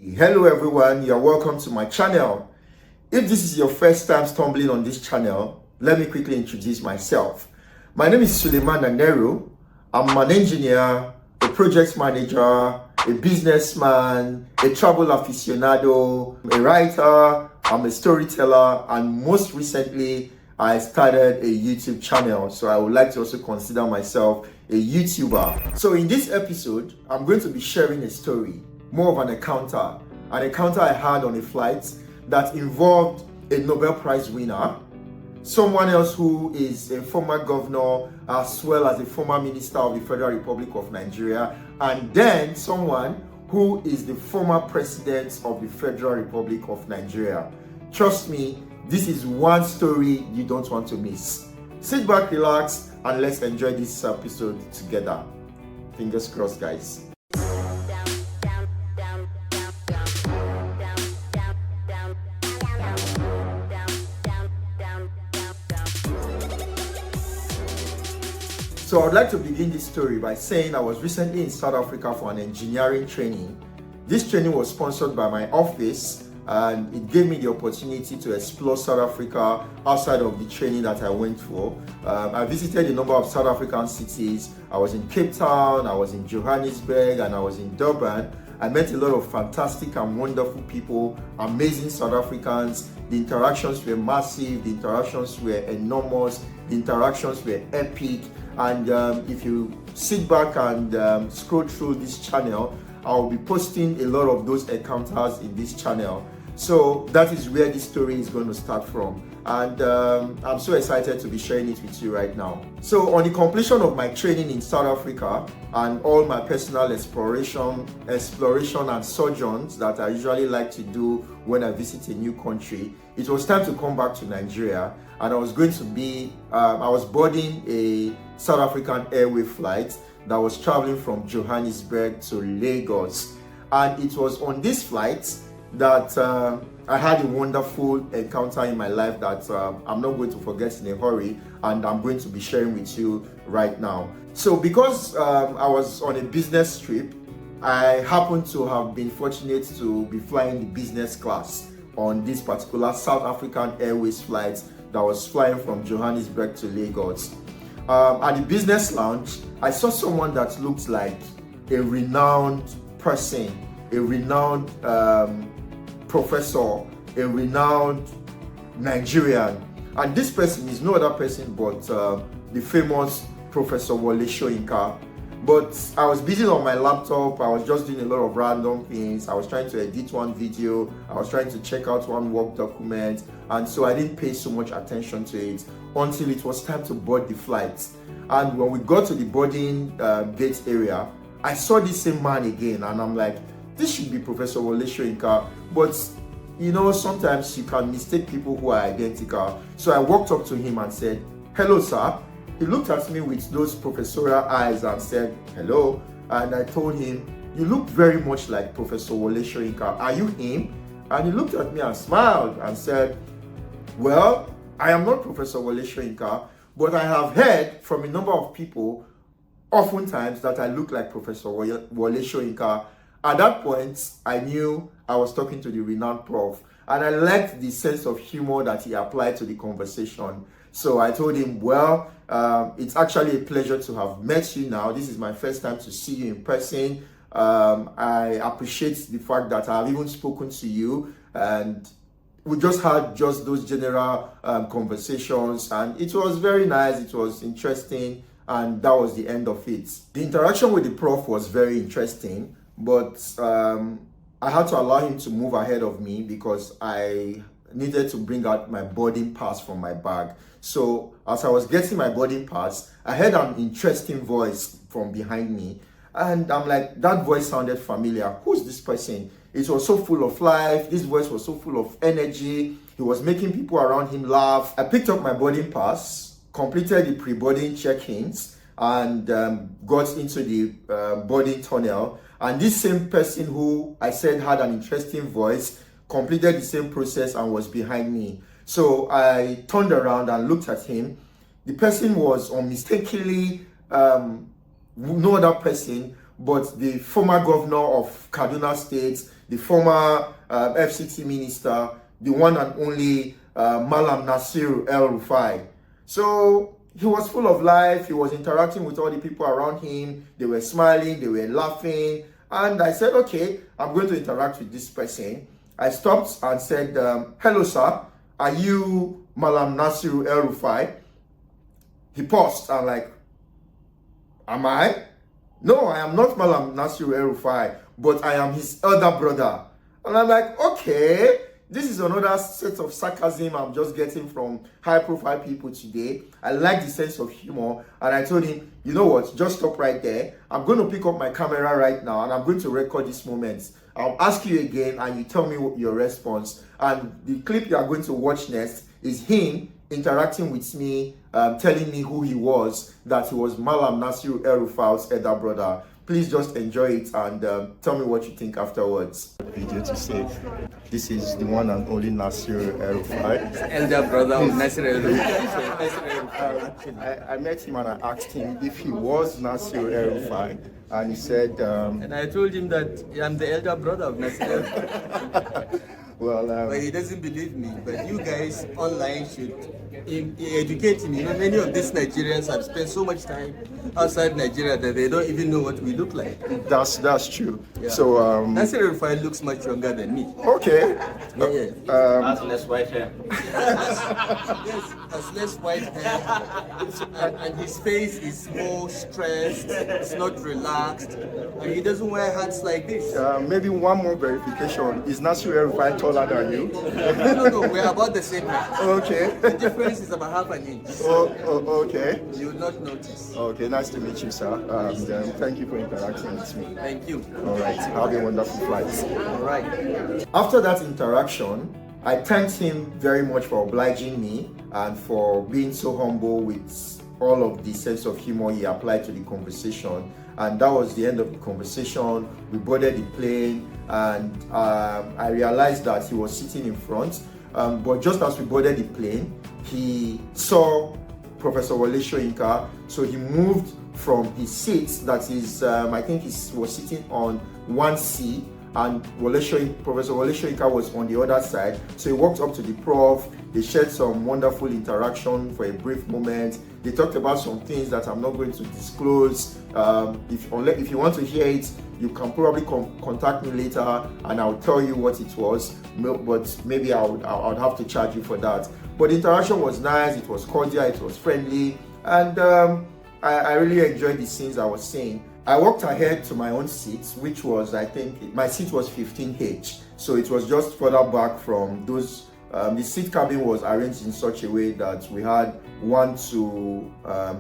Hello everyone, you're welcome to my channel. If this is your first time stumbling on this channel, let me quickly introduce myself. My name is Suleiman Naneru. I'm an engineer, a project manager, a businessman, a travel aficionado, a writer, I'm a storyteller, and most recently I started a YouTube channel. So I would like to also consider myself a YouTuber. So in this episode, I'm going to be sharing a story, more of an encounter I had on a flight that involved a Nobel Prize winner, someone else who is a former governor as well as a former minister of the Federal Republic of Nigeria, and then someone who is the former president of the Federal Republic of Nigeria. Trust me, this is one story you don't want to miss. Sit back, relax, and let's enjoy this episode together. Fingers crossed, guys. So I'd like to begin this story by saying I was recently in South Africa for an engineering training. This training was sponsored by my office, and it gave me the opportunity to explore South Africa outside of the training that I went for. I visited a number of South African cities. I was in Cape Town, I was in Johannesburg, and I was in Durban. I met a lot of fantastic and wonderful people, amazing South Africans. The interactions were massive, the interactions were enormous, the interactions were epic. And if you sit back and scroll through this channel, I'll be posting a lot of those encounters in this channel. So that is where this story is going to start from. And I'm so excited to be sharing it with you right now. So on the completion of my training in South Africa and all my personal exploration and sojourns that I usually like to do when I visit a new country, it was time to come back to Nigeria. And I was boarding a South African Airways flight that was traveling from Johannesburg to Lagos. And it was on this flight that I had a wonderful encounter in my life that I'm not going to forget in a hurry, and I'm going to be sharing with you right now. So because I was on a business trip, I happened to have been fortunate to be flying the business class on this particular South African Airways flight that was flying from Johannesburg to Lagos. At the business lounge, I saw someone that looked like a renowned person, a renowned professor, a renowned Nigerian. And this person is no other person but the famous Professor Wole Soyinka. But I was busy on my laptop. I was just doing a lot of random things. I was trying to edit one video. I was trying to check out one work document. And so I didn't pay so much attention to it until it was time to board the flight. And when we got to the boarding gate area, I saw this same man again. And I'm like, this should be Professor Wole Soyinka. But you know, sometimes you can mistake people who are identical. So I walked up to him and said, "Hello, sir." He looked at me with those professorial eyes and said, "Hello." And I told him, "You look very much like Professor Wole Soyinka. Are you him?" And he looked at me and smiled and said, "Well, I am not Professor Wole Soyinka, but I have heard from a number of people oftentimes that I look like Professor Wole Soyinka." At that point, I knew I was talking to the renowned prof, and I liked the sense of humor that he applied to the conversation. So I told him, "Well, it's actually a pleasure to have met you now. This is my first time to see you in person. I appreciate the fact that I've even spoken to you, and we just had just those general conversations, and it was very nice, it was interesting, and that was the end of it." The interaction with the prof was very interesting, but I had to allow him to move ahead of me because I needed to bring out my boarding pass from my bag. So as I was getting my boarding pass, I heard an interesting voice from behind me, and I'm like, that voice sounded familiar. Who's this person? It was so full of life. This voice was so full of energy. He was making people around him laugh. I picked up my boarding pass, completed the pre-boarding check-ins, and got into the boarding tunnel. And this same person who I said had an interesting voice completed the same process and was behind me. So I turned around and looked at him. The person was unmistakably no other person but the former governor of Kaduna State, the former FCT minister, the one and only Mallam Nasir El-Rufai. So he was full of life. He was interacting with all the people around him. They were smiling, they were laughing. And I said, okay, I'm going to interact with this person. I stopped and said, hello, sir. Are you Mallam Nasir El-Rufai? He paused. I'm like, am I? No, I am not Mallam Nasir El-Rufai, but I am his elder brother. And I'm like, okay, this is another set of sarcasm I'm just getting from high-profile people today. I like the sense of humor, and I told him, you know what, just stop right there. I'm going to pick up my camera right now, and I'm going to record this moment. I'll ask you again, and you tell me your response. And the clip you are going to watch next is him interacting with me, telling me who he was, that he was Mallam Nasir El-Rufai's elder brother. Please just enjoy it and tell me what you think afterwards. Video to say, this is the one and only Nasir El-Rufai. Elder brother of Nasir El-Rufai. I met him and I asked him if he was Nasir El-Rufai, and he said... and I told him that I'm the elder brother of Nasir El-Rufai. Well, but he doesn't believe me. But you guys online should educate him. You know, many of these Nigerians have spent so much time outside Nigeria that they don't even know what we look like. That's true. Yeah. So Nasir El-Rufai looks much younger than me. Okay. Yeah. Has less white hair. Yes, has less white hair, and his face is more stressed. It's not relaxed, and he doesn't wear hats like this. Maybe one more verification. Is Nasir El-Rufai taller than you? No, we're about the same height. Okay. The difference is about half an inch. Okay. You will not notice. Okay, nice to meet you, sir. Then thank you for interacting with me. Thank you. All right, have a wonderful flight. All right. After that interaction, I thanked him very much for obliging me and for being so humble with all of the sense of humor he applied to the conversation. And that was the end of the conversation. We boarded the plane, and I realized that he was sitting in front. But just as we boarded the plane, he saw Professor Wole Soyinka, so he moved from his seat, that is, I think he was sitting on 1C, and Professor Wole Soyinka was on the other side. So he walked up to the prof, they shared some wonderful interaction for a brief moment. They talked about some things that I'm not going to disclose. If you want to hear it, you can probably contact me later and I'll tell you what it was, but maybe I would have to charge you for that. But the interaction was nice, it was cordial, it was friendly, and I really enjoyed the scenes I was seeing. I walked ahead to my own seat, which was, I think, my seat was 15H. So it was just further back from those. The seat cabin was arranged in such a way that we had 1 to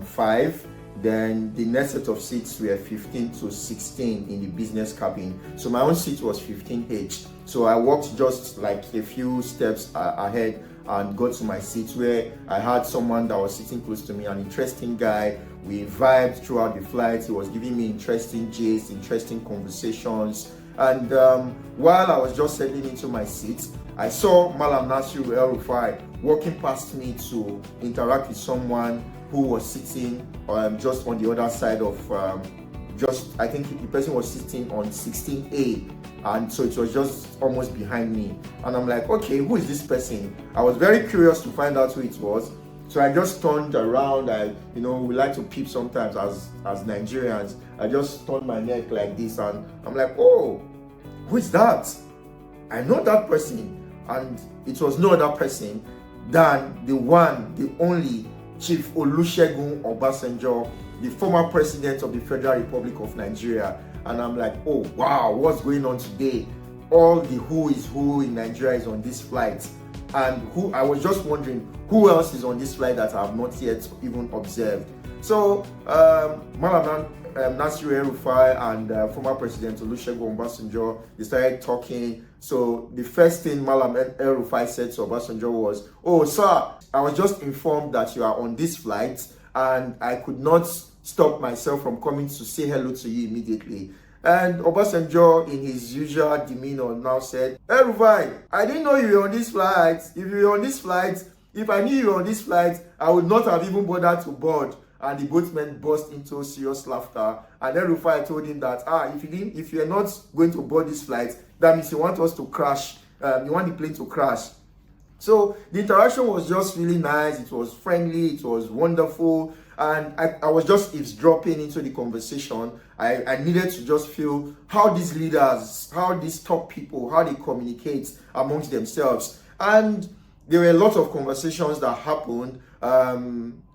5. Then the next set of seats were 15 to 16 in the business cabin. So my own seat was 15H. So I walked just like a few steps ahead and got to my seat, where I had someone that was sitting close to me, an interesting guy. We vibed throughout the flight. He was giving me interesting gist, interesting conversations. And while I was just settling into my seat, I saw Mallam Nasir El-Rufai walking past me to interact with someone who was sitting just on the other side of, I think the person was sitting on 16A. And so it was just almost behind me. And I'm like, okay, who is this person? I was very curious to find out who it was. So I just turned around. We like to peep sometimes as Nigerians. I just turned my neck like this, and I'm like, oh, who is that? I know that person. And it was no other person than the one, the only Chief Olusegun Obasanjo, the former president of the Federal Republic of Nigeria. And I'm like, oh wow, what's going on today? All the who is who in Nigeria is on this flight. And I was just wondering who else is on this flight that I have not yet even observed. So Mallam Nasir El-Rufai and former President Olusegun Obasanjo, they started talking. So the first thing Mallam El-Rufai said to Obasanjo was, oh sir, I was just informed that you are on this flight, and I could not stop myself from coming to say hello to you immediately. And Obasanjo, in his usual demeanor, now said, El-Rufai, I didn't know you were on this flight. If I knew you were on this flight, I would not have even bothered to board. And the boatmen burst into serious laughter. And El-Rufai told him that, if you are not going to board this flight, that means he wants us to crash. You want the plane to crash. So the interaction was just really nice. It was friendly. It was wonderful. And I was just eavesdropping into the conversation. I needed to just feel how these leaders, how these top people, how they communicate amongst themselves. And there were a lot of conversations that happened.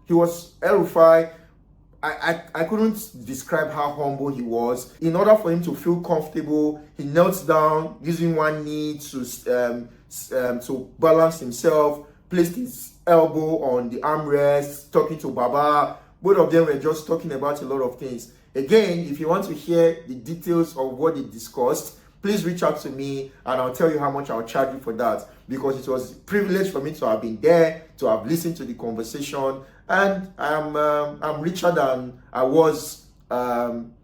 He was El-Rufai. I couldn't describe how humble he was. In order for him to feel comfortable, he knelt down using one knee to balance himself, placed his elbow on the armrest, talking to Baba. Both of them were just talking about a lot of things. Again, if you want to hear the details of what they discussed, please reach out to me and I'll tell you how much I'll charge you for that, because it was a privilege for me to have been there, to have listened to the conversation, and I'm richer than I was. I'm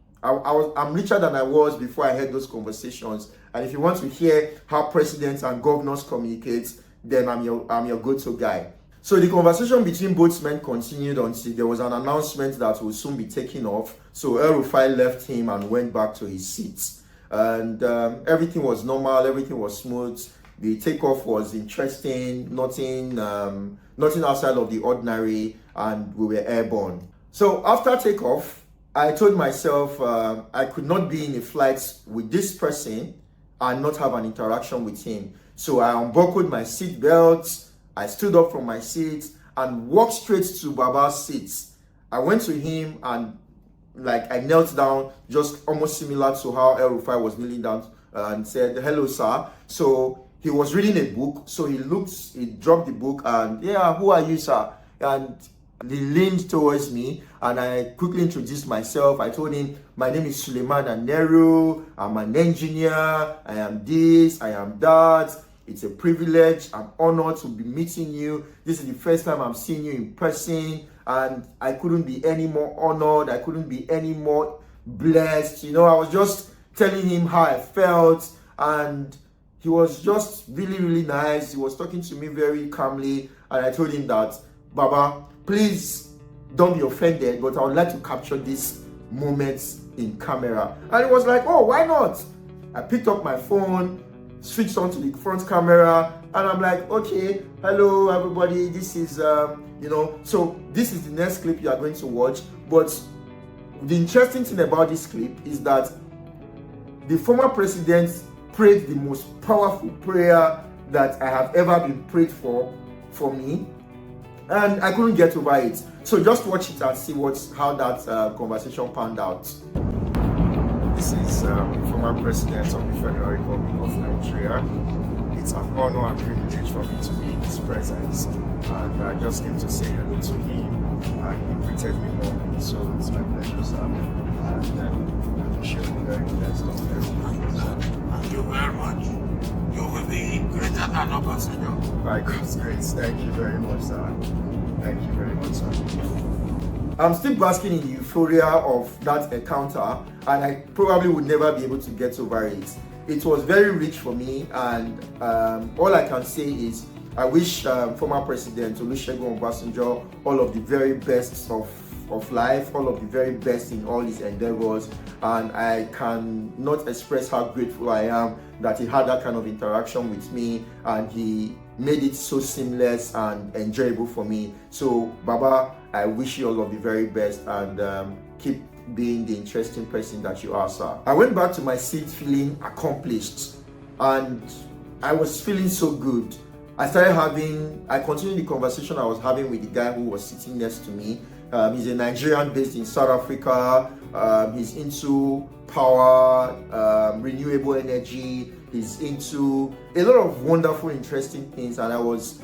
richer than I was before I had those conversations. And if you want to hear how presidents and governors communicate, then I'm your go-to guy. So the conversation between both men continued until there was an announcement that will soon be taken off. So El-Rufai left him and went back to his seat. And everything was normal, everything was smooth. The takeoff was interesting, nothing outside of the ordinary, and we were airborne. So after takeoff, I told myself I could not be in a flight with this person and not have an interaction with him. So I unbuckled my seat belt, I stood up from my seat and walked straight to Baba's seat. I went to him and I knelt down, just almost similar to how El-Rufai was kneeling down, and said, "Hello, sir." So he was reading a book, so he dropped the book and, "Yeah, who are you, sir?" And he leaned towards me and I quickly introduced myself. I told him, "My name is Suleiman Aneru, I'm an engineer, I am this, I am that. It's a privilege, I'm honored to be meeting you. This is the first time I'm seeing you in person, and I couldn't be any more honored, I couldn't be any more blessed." I was just telling him how I felt, and he was just really, really nice. He was talking to me very calmly, and I told him that, "Baba, please don't be offended, but I would like to capture this moment in camera." And he was like, "Oh, why not?" I picked up my phone, switched on to the front camera, and I'm like, "Okay, hello everybody, this is so this is the next clip you are going to watch." But the interesting thing about this clip is that the former president prayed the most powerful prayer that I have ever been prayed for me, and I couldn't get over it. So just watch it and see how that conversation panned out. This is former President of the Federal Republic of Nigeria. It's an honor and privilege for me to be in his presence, and I just came to say hello to him, and he greeted me warmly, so it's my pleasure, sir. And I wish you a very blessed Thank you very much. You will be greater than Obasanjo. By God's grace, thank you very much, sir. Thank you very much, sir. I'm still basking in the euphoria of that encounter, and I probably would never be able to get over it. It was very rich for me, and all I can say is I wish former President Olusegun Obasanjo all of the very best of life, all of the very best in all his endeavors, and I cannot express how grateful I am that he had that kind of interaction with me, and he made it so seamless and enjoyable for me. So Baba, I wish you all of the very best, and keep being the interesting person that you are, sir. I went back to my seat feeling accomplished, and I was feeling so good. I continued the conversation I was having with the guy who was sitting next to me. He's a Nigerian based in South Africa. He's into power, renewable energy. He's into a lot of wonderful, interesting things, and I was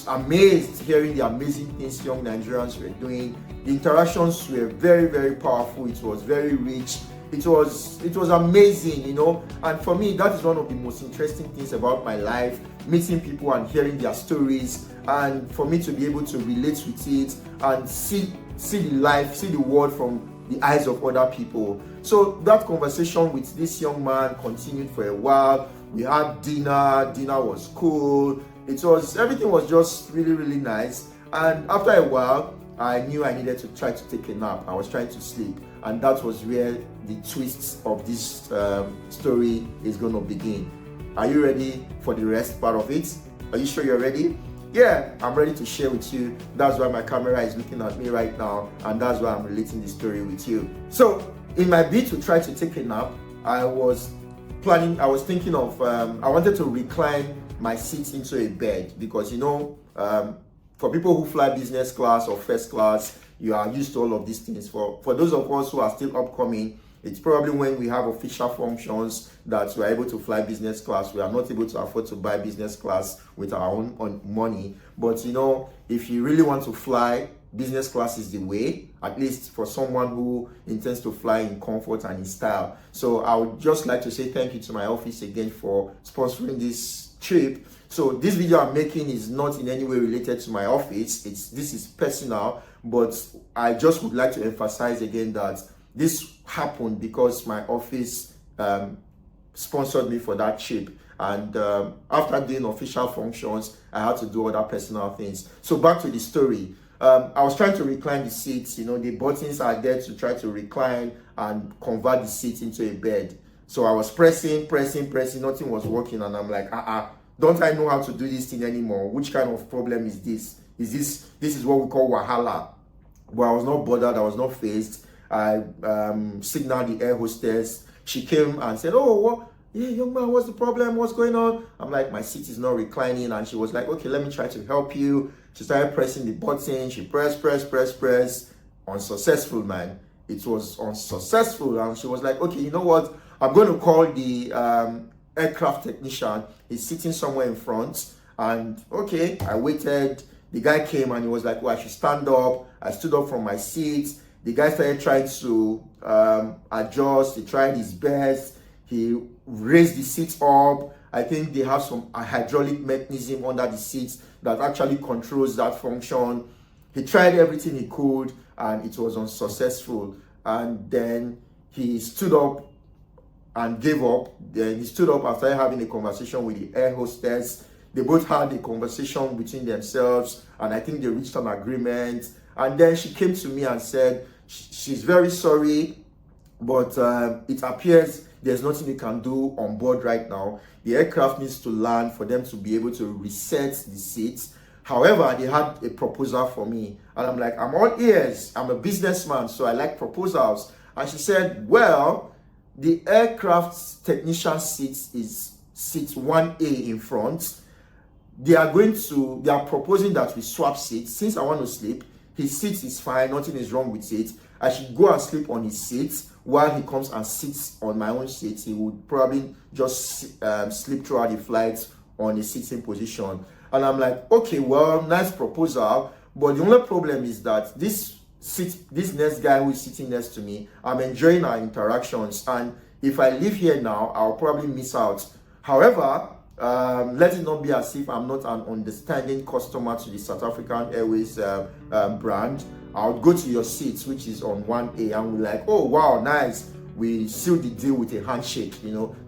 amazed hearing the amazing things young Nigerians were doing. The interactions were very, very powerful. It was very rich. It was amazing, and for me, that is one of the most interesting things about my life, meeting people and hearing their stories, and for me to be able to relate with it and see the world from the eyes of other people. So that conversation with this young man continued for a while. We had dinner was cool. Everything was just really, really nice. And after a while, I knew I needed to try to take a nap. I was trying to sleep. and that was where the twist of this story is going to begin. Are you ready for the rest part of it? Are you sure you're ready? Yeah, I'm ready to share with you. That's why my camera is looking at me right now, and that's why I'm relating the story with you. So, in my bid to try to take a nap, I was thinking of, I wanted to recline my seat into a bed because, for people who fly business class or first class, you are used to all of these things. For those of us who are still upcoming, it's probably when we have official functions that we are able to fly business class. We are not able to afford to buy business class with our own money. But if you really want to fly, business class is the way, at least for someone who intends to fly in comfort and in style. So I would just like to say thank you to my office again for sponsoring this trip. So this video I'm making is not in any way related to my office. This is personal, but I just would like to emphasize again that this happened because my office sponsored me for that trip. And after doing official functions, I had to do other personal things. So back to the story. I was trying to recline the seats. The buttons are there to try to recline and convert the seat into a bed. So I was pressing, nothing was working, and I'm like, don't I know how to do this thing anymore? Which kind of problem is this? This is what we call wahala. But I was not bothered, I was not fazed. I signaled the air hostess. She came and said, "Oh, what? Yeah, young man, what's the problem? What's going on?" I'm like, "My seat is not reclining." And she was like, "Okay, let me try to help you." She started pressing the button. She pressed. Unsuccessful, man. It was unsuccessful. And she was like, "Okay, you know what? I'm going to call the aircraft technician. He's sitting somewhere in front." And okay, I waited. The guy came and he was like, "Oh, I should stand up." I stood up from my seat. The guy started trying to adjust. He tried his best. He raised the seat up. I think they have some hydraulic mechanism under the seats that actually controls that function. He tried everything he could and it was unsuccessful. And then he stood up and gave up. Then he stood up after having a conversation with the air hostess. They both had a conversation between themselves and I think they reached an agreement. And then she came to me and said she's very sorry, but it appears there's nothing they can do on board right now. The aircraft needs to land for them to be able to reset the seats. However, they had a proposal for me. And I'm like, I'm all ears. I'm a businessman, so I like proposals. And she said, well, the aircraft technician seat is seat 1A in front. They are proposing that we swap seats. Since I want to sleep, his seat is fine, nothing is wrong with it. I should go and sleep on his seat while he comes and sits on my own seat. He would probably just sleep throughout the flight on a sitting position. And I'm like, okay, well, nice proposal. But the only problem is that this next guy who is sitting next to me, I'm enjoying our interactions. And if I leave here now, I'll probably miss out. However, let it not be as if I'm not an understanding customer to the South African Airways brand. I'll go to your seats, which is on 1A, and we're like, oh, wow, nice. We sealed the deal with a handshake.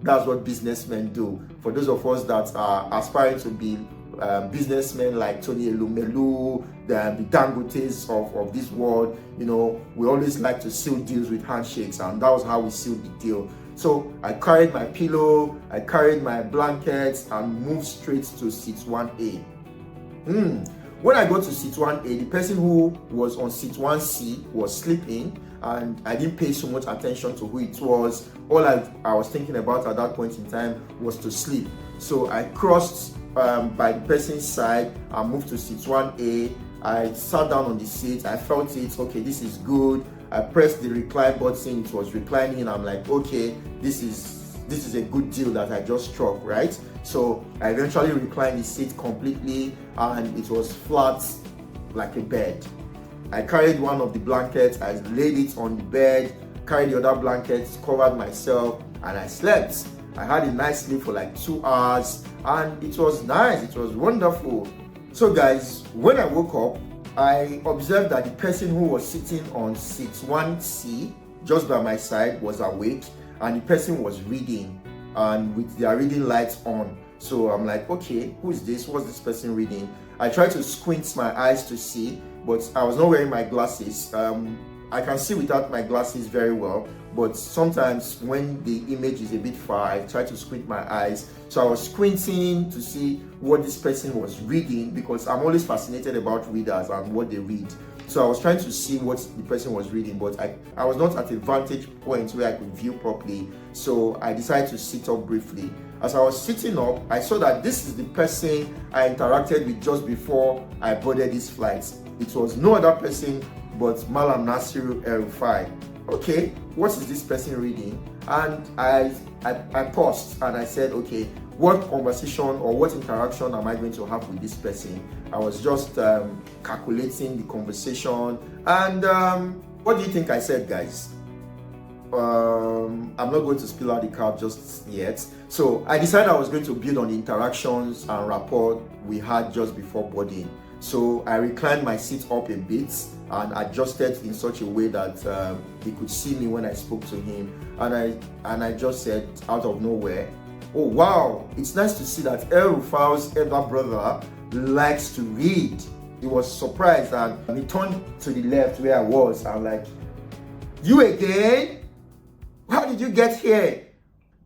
That's what businessmen do. For those of us that are aspiring to be businessmen like Tony Elumelu, the Dangotes of this world, we always like to seal deals with handshakes, and that was how we sealed the deal. So I carried my pillow, I carried my blankets, and moved straight to seat 1A. When I got to seat 1A, the person who was on seat 1C was sleeping, and I didn't pay so much attention to who it was. All I was thinking about at that point in time was to sleep. So I crossed by the person's side and moved to seat 1A. I sat down on the seat. I felt it. Okay, this is good. I pressed the recline button. It was reclining. I'm like, okay, this is a good deal that I just struck, right? So I eventually reclined the seat completely, and it was flat like a bed. I carried one of the blankets, I laid it on the bed, carried the other blankets, covered myself, and I slept. I had a nice sleep for like 2 hours, and it was nice. It was wonderful. So guys, when I woke up, I observed that the person who was sitting on seat 1C just by my side was awake, and the person was reading, and with their reading lights on. So I'm like, okay, who is this? What's this person reading? I tried to squint my eyes to see, but I was not wearing my glasses. I I can see without my glasses very well, but sometimes when the image is a bit far, I try to squint my eyes. So I was squinting to see what this person was reading, because I'm always fascinated about readers and what they read. So I was trying to see what the person was reading, but I was not at a vantage point where I could view properly. So I decided to sit up briefly. As I was sitting up, I saw that this is the person I interacted with just before I boarded this flight. It was no other person but Mallam Nasir El-Rufai. Okay, what is this person reading? And I paused and I said, okay, what conversation or what interaction am I going to have with this person? I was just calculating the conversation. And what do you think I said, guys? I'm not going to spill out the card just yet. So I decided I was going to build on the interactions and rapport we had just before boarding. So I reclined my seat up a bit and adjusted in such a way that he could see me when I spoke to him. And I just said out of nowhere, oh wow, it's nice to see that El-Rufai's elder brother likes to read. He was surprised and he turned to the left where I was. I'm like, you again? How did you get here?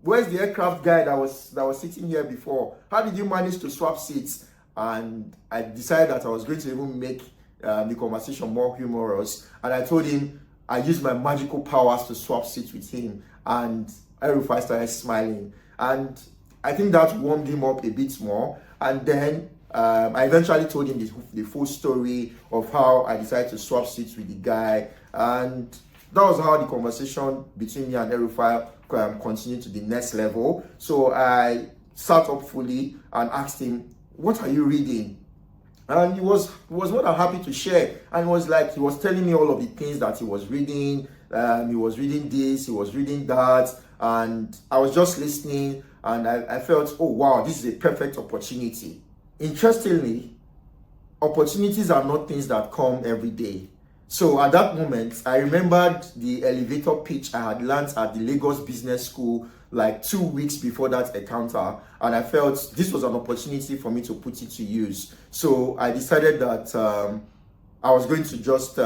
Where's the aircraft guy that was sitting here before? How did you manage to swap seats? And I decided that I was going to even make the conversation more humorous. And I told him I used my magical powers to swap seats with him. And El-Rufai started smiling. And I think that warmed him up a bit more. And then I eventually told him the full story of how I decided to swap seats with the guy. And that was how the conversation between me and El-Rufai continued to the next level. So I sat up fully and asked him, what are you reading? And he was more than happy to share. And it was like he was telling me all of the things that he was reading. He was reading this, he was reading that. And I was just listening and I felt, oh wow, this is a perfect opportunity. Interestingly, opportunities are not things that come every day. So at that moment, I remembered the elevator pitch I had learned at the Lagos Business School like 2 weeks before that encounter, and I felt this was an opportunity for me to put it to use. So I decided that I was going to just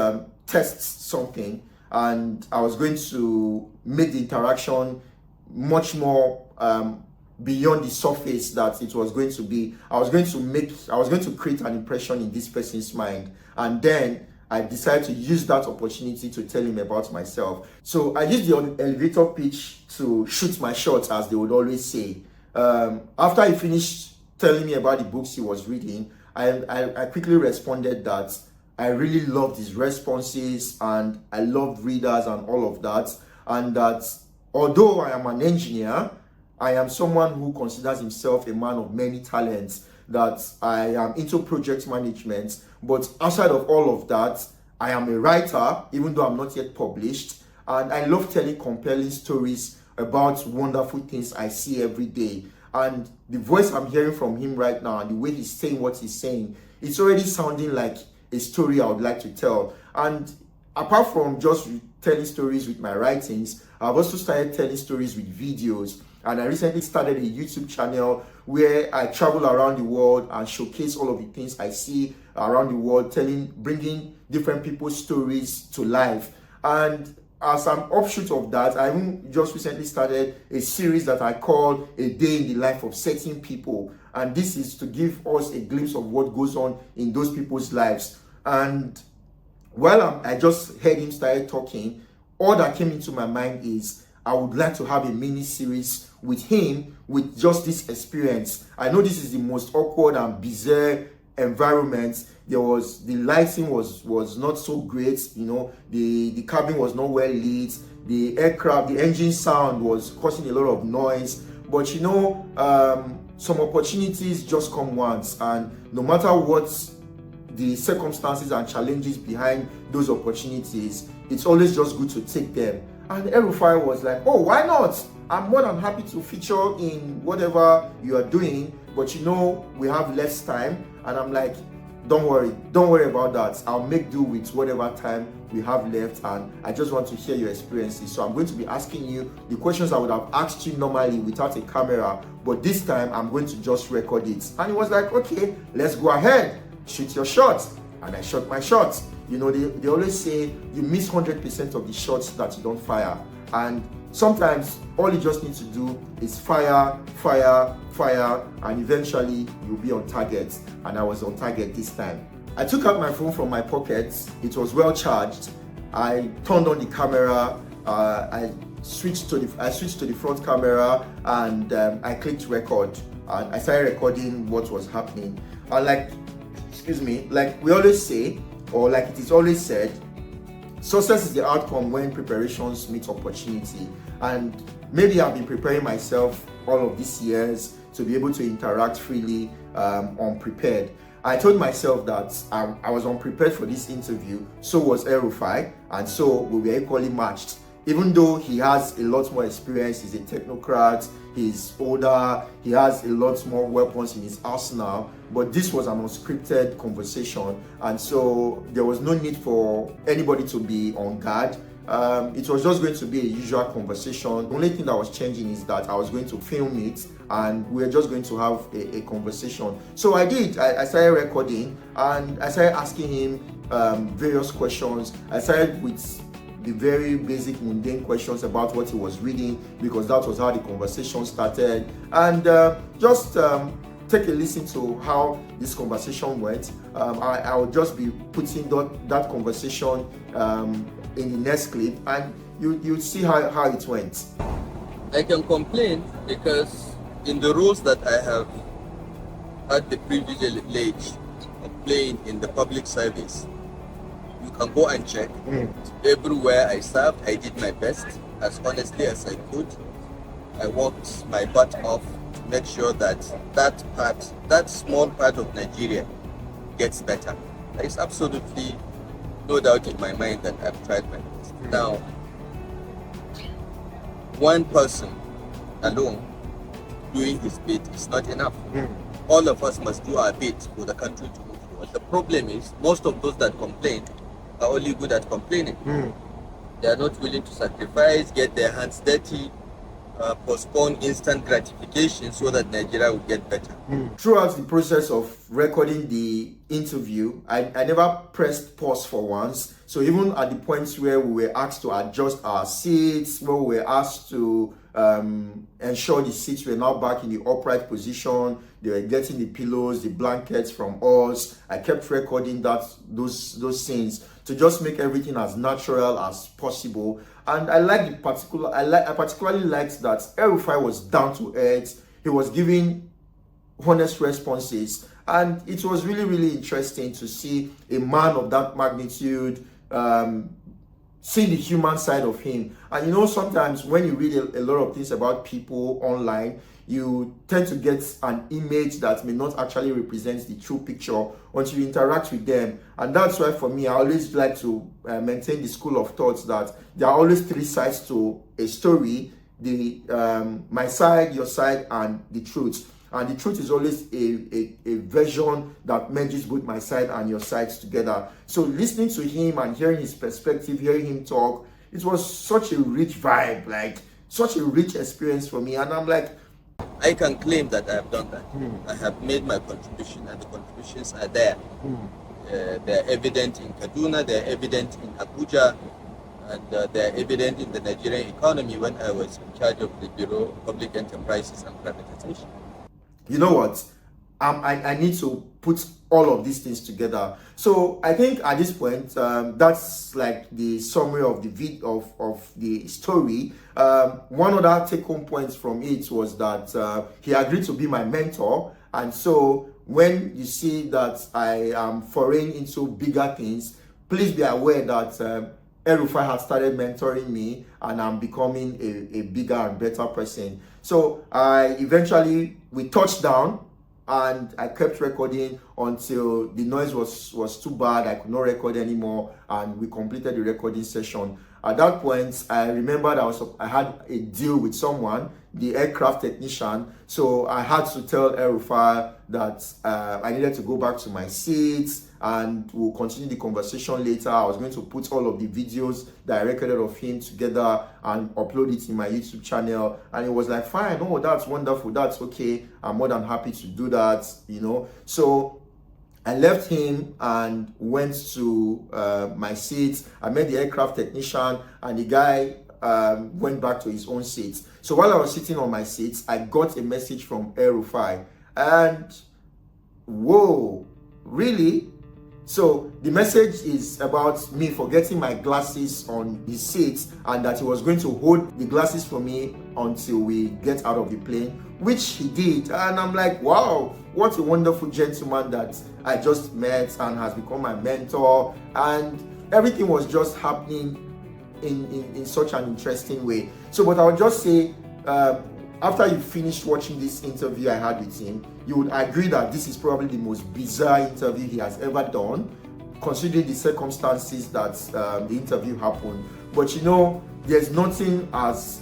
test something, and I was going to make the interaction much more beyond the surface that it was going to be. I was going to create an impression in this person's mind, and then I decided to use that opportunity to tell him about myself. So I used the elevator pitch to shoot my shot, as they would always say. After he finished telling me about the books he was reading, I quickly responded that I really loved his responses and I loved readers and all of that. And that although I am an engineer, I am someone who considers himself a man of many talents, that I am into project management, but outside of all of that, I am a writer, even though I'm not yet published, and I love telling compelling stories about wonderful things I see every day. And the voice I'm hearing from him right now and the way he's saying what he's saying, it's already sounding like a story I would like to tell. And apart from just telling stories with my writings, I've also started telling stories with videos. And I recently started a YouTube channel where I travel around the world and showcase all of the things I see around the world, bringing different people's stories to life. And as an offshoot of that, I even just recently started a series that I call A Day in the Life of Certain People. And this is to give us a glimpse of what goes on in those people's lives. And while I just heard him start talking, all that came into my mind is I would like to have a mini series with him with just this experience. I know this is the most awkward and bizarre environment. The lighting was not so great, the cabin was not well lit, the engine sound was causing a lot of noise. But some opportunities just come once, and no matter what the circumstances and challenges behind those opportunities, it's always just good to take them. And El-Rufai was like, oh, why not? I'm more than happy to feature in whatever you are doing, but we have less time. And I'm like, don't worry about that. I'll make do with whatever time we have left, and I just want to hear your experiences. So I'm going to be asking you the questions I would have asked you normally without a camera, but this time I'm going to just record it. And he was like, okay, let's go ahead, shoot your shot. And I shot my shot. You know, they always say you miss 100% of the shots that you don't fire. And sometimes all you just need to do is fire, fire, fire, and eventually you'll be on target. And I was on target this time. I took out my phone from my pocket. It was well charged. I turned on the camera. I switched to the front camera, and I clicked record. And I started recording what was happening. And like we always say, or like it is always said, success is the outcome when preparations meet opportunity. And maybe I've been preparing myself all of these years to be able to interact freely, unprepared. I told myself that I was unprepared for this interview, so was El-Rufai, and so we were equally matched. Even though he has a lot more experience, he's a technocrat, he's older, he has a lot more weapons in his arsenal, but this was an unscripted conversation, and so there was no need for anybody to be on guard. It was just going to be a usual conversation. The only thing that was changing is that I was going to film it, and we were just going to have a conversation. So I did. I started recording, and I started asking him various questions. I started with the very basic mundane questions about what he was reading, because that was how the conversation started. And just take a listen to how this conversation went. I will just be putting that conversation in the next clip, and you'll see how it went. I can complain because in the roles that I have had the privilege of playing in the public service, you can go and check. Everywhere I served, I did my best, as honestly as I could. I worked my butt off to make sure that that small part of Nigeria gets better. There is absolutely no doubt in my mind that I've tried my best. Now, one person alone doing his bit is not enough. All of us must do our bit for the country to move forward. The problem is, most of those that complain are only good at complaining. They are not willing to sacrifice, get their hands dirty, postpone instant gratification so that Nigeria will get better. Throughout the process of recording the interview, I never pressed pause for once. So even at the points where we were asked to adjust our seats, where we were asked to ensure the seats were now back in the upright position, they were getting the pillows, the blankets from us, I kept recording those scenes to just make everything as natural as possible. And I particularly liked that El-Rufai was down to earth. He was giving honest responses, and it was really, really interesting to see a man of that magnitude seeing the human side of him. And you know, sometimes when you read a lot of things about people online, you tend to get an image that may not actually represent the true picture until you interact with them. And that's why for me, I always like to maintain the school of thoughts that there are always three sides to a story: my side, your side, and the truth. And the truth is always a version that merges both my side and your sides together. So listening to him and hearing his perspective, hearing him talk, it was such a rich vibe, like such a rich experience for me. And I'm like, I can claim that I have done that. I have made my contribution, and the contributions are there. They're evident in Kaduna, they're evident in Abuja, and they're evident in the Nigerian economy when I was in charge of the Bureau of Public Enterprises and Privatization. You know what? I need to put all of these things together. So I think at this point, that's like the summary of the story. One other take-home point from it was that he agreed to be my mentor, and so when you see that I am foraying into bigger things, please be aware that El-Rufai has started mentoring me, and I'm becoming a bigger and better person. So we touched down, and I kept recording until the noise was too bad. I could not record anymore, and we completed the recording session. At that point, I remembered I had a deal with someone, the aircraft technician. So I had to tell El-Rufai that I needed to go back to my seats, and we'll continue the conversation later. I was going to put all of the videos that I recorded of him together and upload it in my YouTube channel. And it was like, fine, oh, that's wonderful, that's okay. I'm more than happy to do that, you know. So I left him and went to my seat. I met the aircraft technician, and the guy went back to his own seat. So while I was sitting on my seat, I got a message from El-Rufai, and whoa, really? So the message is about me forgetting my glasses on his seat, and that he was going to hold the glasses for me until we get out of the plane, which he did. And I'm like, wow, what a wonderful gentleman that I just met and has become my mentor. And everything was just happening in such an interesting way. So, but I'll just say, after you finished watching this interview I had with him, you would agree that this is probably the most bizarre interview he has ever done, considering the circumstances that the interview happened. But you know, there's nothing as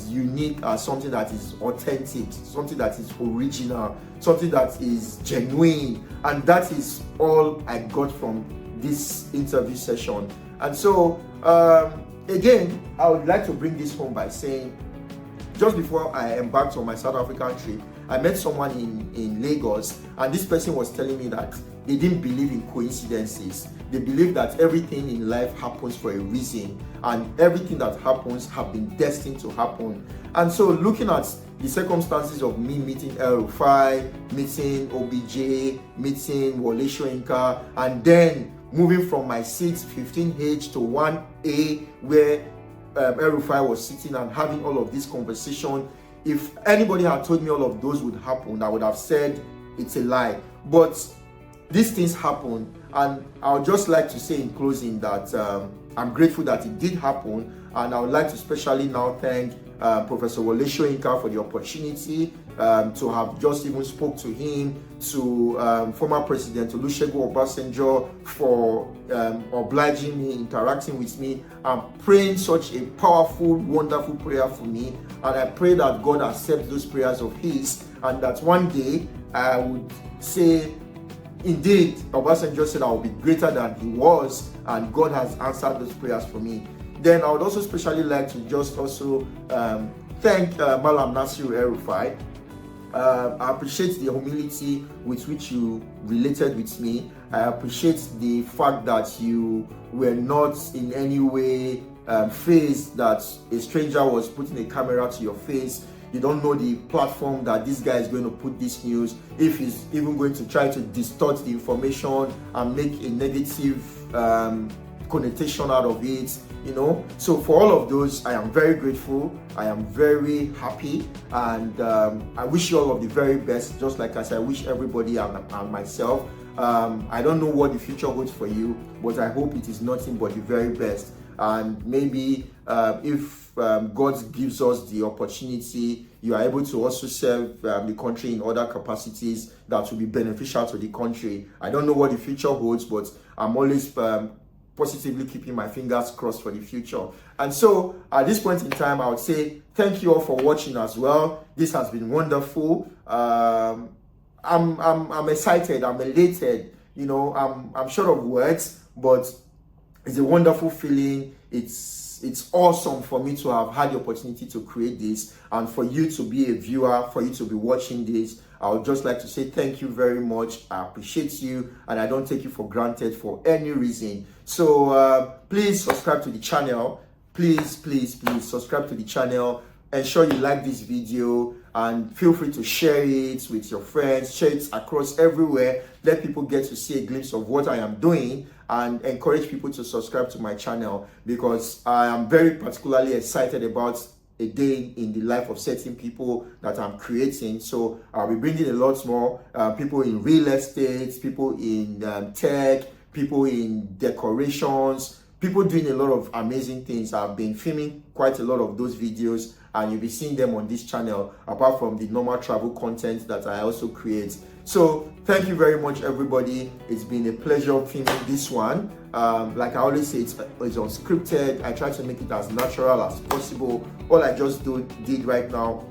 unique as something that is authentic, something that is original, something that is genuine, and that is all I got from this interview session. And so again, I would like to bring this home by saying, just before I embarked on my South African trip, I met someone in Lagos, and this person was telling me that they didn't believe in coincidences. They believe that everything in life happens for a reason, and everything that happens have been destined to happen. And so looking at the circumstances of me meeting El-Rufai, meeting OBJ, meeting Wole Soyinka, and then moving from my seat 15H to 1A, where El-Rufai was sitting and having all of this conversation. If anybody had told me all of those would happen, I would have said it's a lie. But these things happen, and I would just like to say in closing that I'm grateful that it did happen, and I would like to especially now thank Professor Wole Soyinka for the opportunity to have just even spoke to him, to former President Olusegun Obasanjo for obliging me, interacting with me, and praying such a powerful, wonderful prayer for me. And I pray that God accepts those prayers of his, and that one day I would say, indeed, Obasanjo said I will be greater than he was, and God has answered those prayers for me. Then I would also especially like to just also thank Mallam Nasir El-Rufai. I appreciate the humility with which you related with me. I appreciate the fact that you were not in any way fazed that a stranger was putting a camera to your face. You don't know the platform that this guy is going to put this news, if he's even going to try to distort the information and make a negative connotation out of it, you know. So for all of those, I am very grateful, I am very happy, and I wish you all of the very best, just like as I wish everybody and myself. I don't know what the future holds for you, but I hope it is nothing but the very best. And maybe if God gives us the opportunity, you are able to also serve the country in other capacities that will be beneficial to the country. I don't know what the future holds, but I'm always positively keeping my fingers crossed for the future. And so at this point in time, I would say thank you all for watching as well. This has been wonderful. I'm excited, I'm elated, you know, I'm short of words, but it's a wonderful feeling. It's awesome for me to have had the opportunity to create this, and for you to be a viewer, for you to be watching this. I would just like to say thank you very much. I appreciate you, and I don't take you for granted for any reason. So please subscribe to the channel. Please subscribe to the channel. Ensure you like this video, and feel free to share it with your friends, share it across everywhere. Let people get to see a glimpse of what I am doing, and encourage people to subscribe to my channel, because I am very particularly excited about a day in the life of certain people that I'm creating. So I'll be bringing a lot more people in real estate, people in tech, people in decorations, people doing a lot of amazing things. I've been filming quite a lot of those videos, and you'll be seeing them on this channel, apart from the normal travel content that I also create. So thank you very much, everybody. It's been a pleasure filming this one. Like I always say, it's unscripted. I try to make it as natural as possible. All I just did right now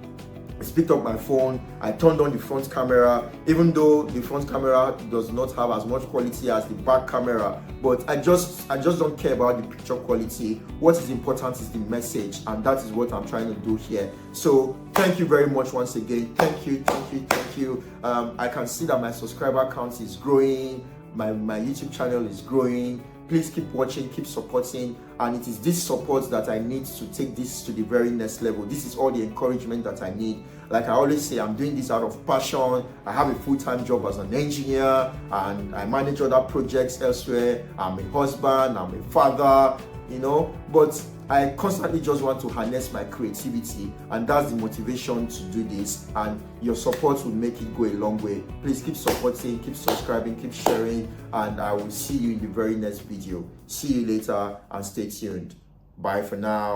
I picked up my phone, I turned on the front camera, even though the front camera does not have as much quality as the back camera, but I just don't care about the picture quality. What is important is the message, and that is what I'm trying to do here. So thank you very much once again. Thank you. I can see that my subscriber count is growing, my YouTube channel is growing. Please keep watching, keep supporting, and it is this support that I need to take this to the very next level. This is all the encouragement that I need. Like I always say, I'm doing this out of passion. I have a full-time job as an engineer, and I manage other projects elsewhere. I'm a husband, I'm a father, but I constantly just want to harness my creativity, and that's the motivation to do this, and your support will make it go a long way. Please keep supporting, keep subscribing, keep sharing, and I will see you in the very next video. See you later, and stay tuned. Bye for now.